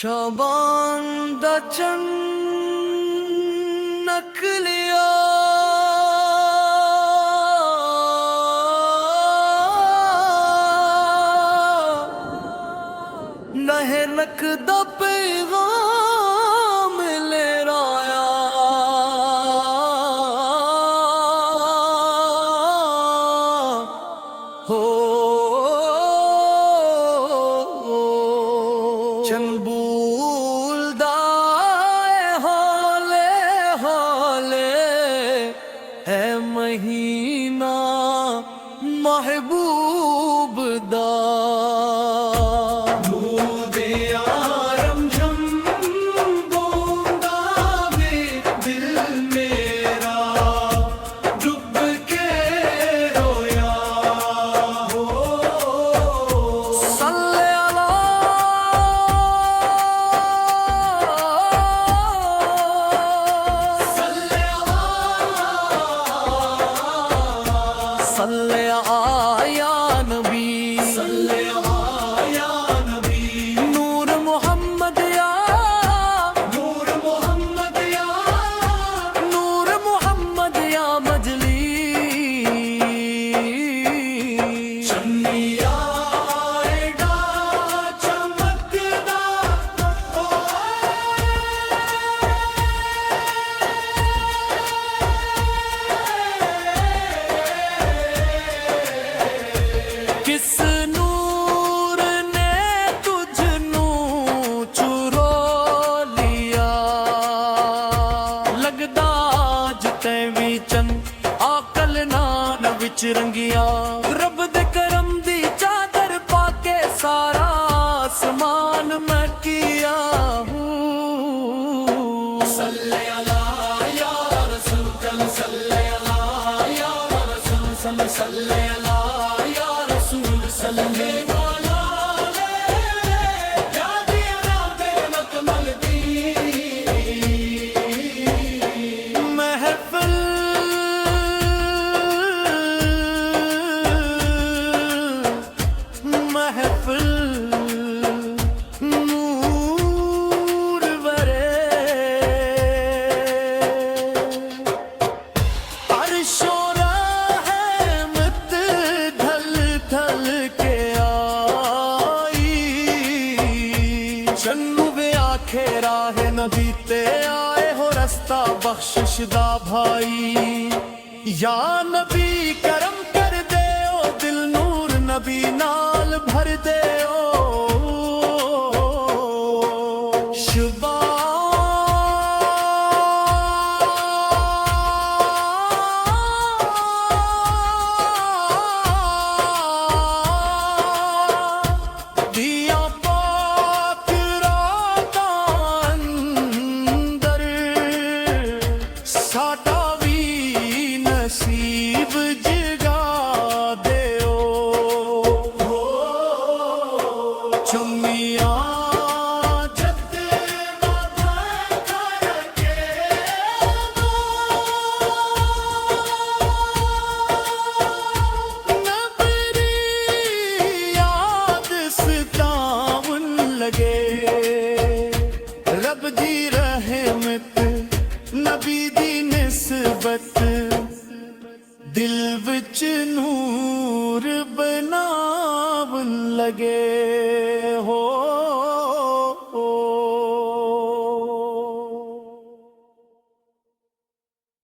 شابان دا chunk لیا نہنک دا پیغام لے رایا ہو چنبول دائے ہولے ہولے ہے مہینہ محبوب دا صلی یا نبی صلی یا نبی نور محمد یا نور محمد یا نور محمد یا مجلی چنیا ایڈا چمکدا کس نور نے تجھ نو چرو لیا لگدا جتے وی چن عقل نال وچ رنگیا رب دے کرم دی چادر پا کے سارا آسمان میں کیا ہوں صلی اللہ یا رسول صلی اللہ یا رسول صلی اللہ یا رسول صلی محفل محفل نور ورے عرش و رحمت ڈھل ڈھل کے آئی چنو بے آنکھیں راہ نبی تے آئے ہو رستہ بخشش دا بھائی یا نبی کرم کر دے او دل نور نبی نال بھر دے او نصیب جگا دیو چمیاں جت کر کے نبری یاد ستاون لگے رب دی رحمت نبی دی نسبت دل وچ نور بناون لگے ہو